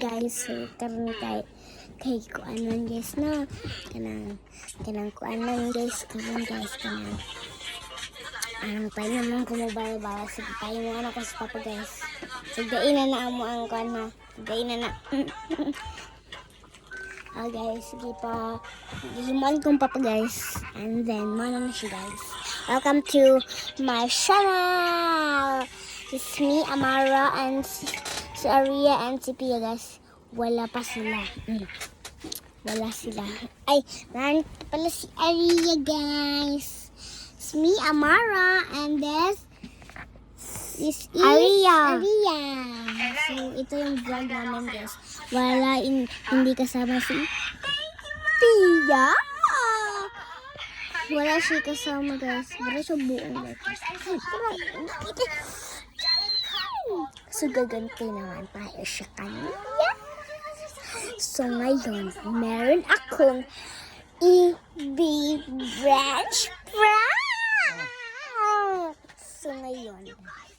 Guys, so karon kay kuanon guys no. Kanang kuanon guys, karon guys kanang tayo naman kumubay-bawa. Sige, tayo mo ko sa papa guys. Sigdain na amo ang kuan na. Sigdain na. Oh guys, sige pa. Gihimuan kong papa guys. And then, mana na siya guys. Welcome to my channel. It's me, Amara, and si Aria and si Pia guys. Wala pa sila. Wala sila. Ay, naran pala si Aria guys. It's me, Amara, and this is Aria. So, ito yung vlog namin guys. Hindi kasama si Pia. Wala siya kasama guys. Wala siya buong guys. So, gaganti naman tayo siya kanya. So, ngayon, meron akong i-branch prank. So, ngayon,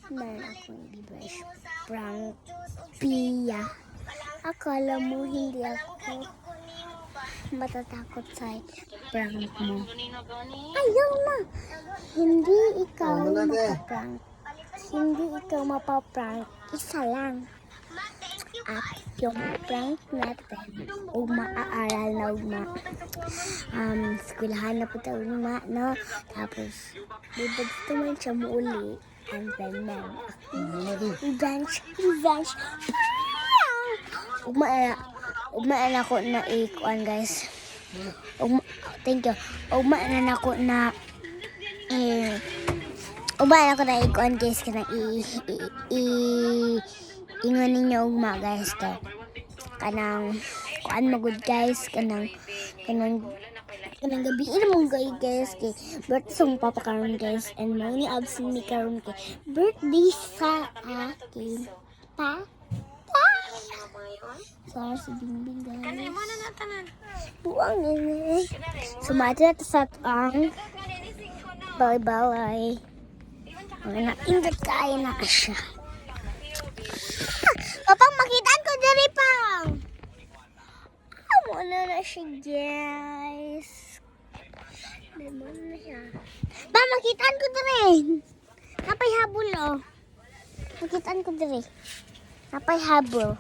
meron akong i-branch prank. Pia. Akala mo hindi ako matatakot sa prank mo. Ayaw na. Hindi ikaw mapaprank. Hindi ikaw mapaprank. Isa lang. At yung prank natin, aaral na skulahan na po tayo no? Tapos, dito man siya muuli. And then, revenge. Ugmaan ako na ikuan guys. Thank you. Ugmaan ako na ikuan guys kanang ingon ninyo ugma guys kay kanang kuan magud guys kanang gabi mong guys kay birthday sa papa karon guys and mo ni absent mi karon kay birthday sa akin pa. Sorry sa bimbing guys. Kanay mo na natanan. Buang ini. Sumati na sa ang bye. Mga ingat kayo na siya. Papang makitaan ko diri pang. Amo na siya guys. Lemon na siya. Ba makitaan ko diri. Napay habol oh. Makitaan ko diri. Napay habol.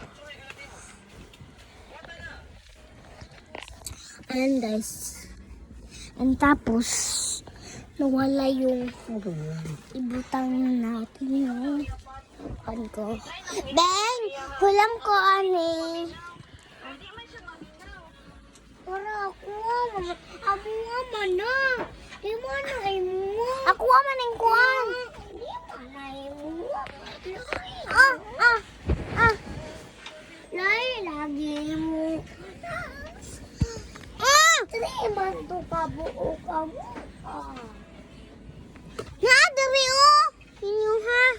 Ayan guys. And tapos, nawala yung ibutang natin yung pan ko. Bang! Hulam ko, ani. Para ako nga mana. Di mo na mo. Ako nga man yung kuwan. Di mo na mo. Lagi mo. Bantu ka buo ka mo. Nga, dami o. Inyo ha.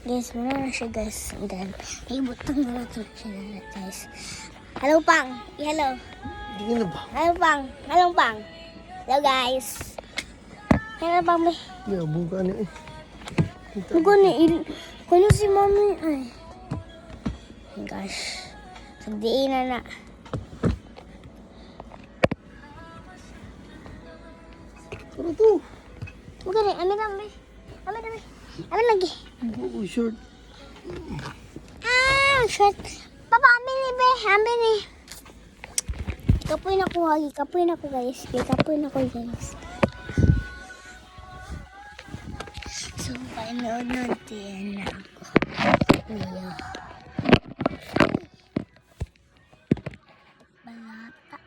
Guys, muna na siya guys. And then, ibutang na natin siya na guys. Hello, Pang. Hello. Hindi na ba? Hello, Pang. Hello, guys. Hello, Pang. Ya, buka ni. Kuno si mami. Ay. Oh gosh. Sagdiin na. Ano to? Bukan ni, amin lagi. Oh, short. Short. Papa, amin ni. Kapoy na ko guys. Kapoy na ko guys. So, paanood natin ako. Iya. Balata.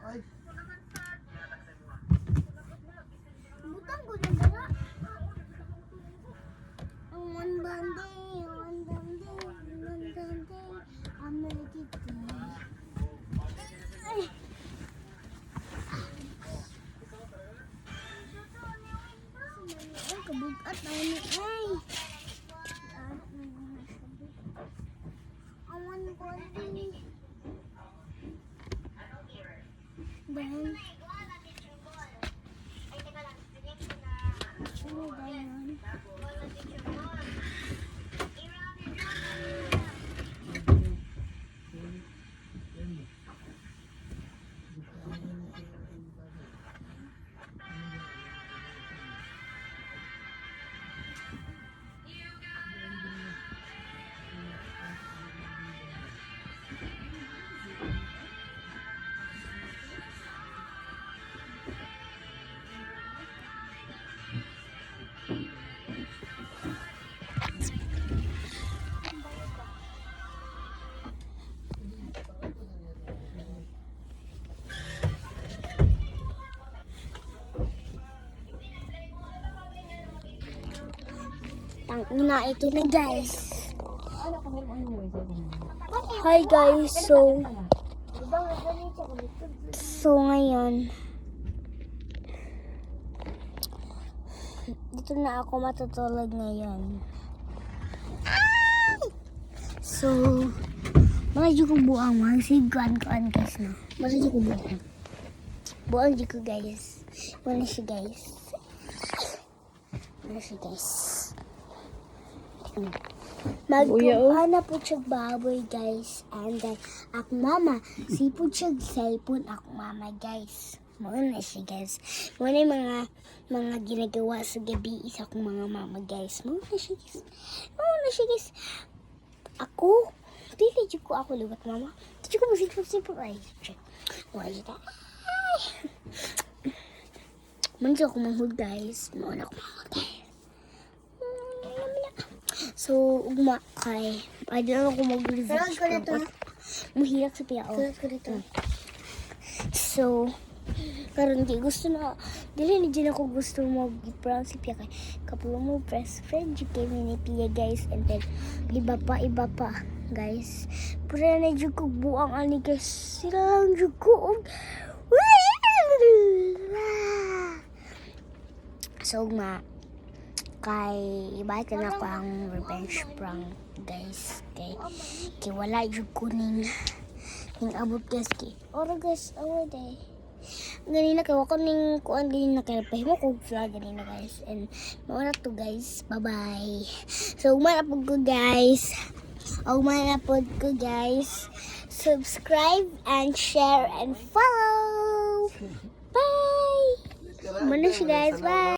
Ay. Butang ko na dala. One bande. Kabugat Mami, ay. I want bonding. Then, ano ba yun? Tangina, ito na guys. Hi guys, so ngayon dito na ako matutulog ngayon. So medyo ko buang magsigwan ko guys no. Medyo ko buang ko guys. Wala siya guys. Magkumpana po siya baboy guys. And then ak mama si po siya cellphone ak mama guys. Muna siya guys. Muna yung mga ginagawa sa gabi isa kong mga mama guys. Muna siya guys. Ako dili jud ko ako lugat mama. Dili ko masipag ay. Wala siya. Manjo ko manghud guys. Muna ko manghud guys. So, ugma kay. Pwede lang ako mag-review. Mahirap sa piya. So, karon di gusto na. Dili na dyan ako gusto mag-brown si piya kay. Kapag mo press friend, you came ni piya guys. And then, iba pa guys. Pero na dyan ko buang ani guys. Sila lang dyan ko. So, ugma. Kay ibatan ako ang revenge prank guys kay wala yung kuning abot guys kay ora guys away day ganina kay wako ning kuan ganina kay pahimo ko vlog ganina guys and mawala to guys bye bye. So manapod ko guys subscribe and share and follow bye. Mana siya guys bye.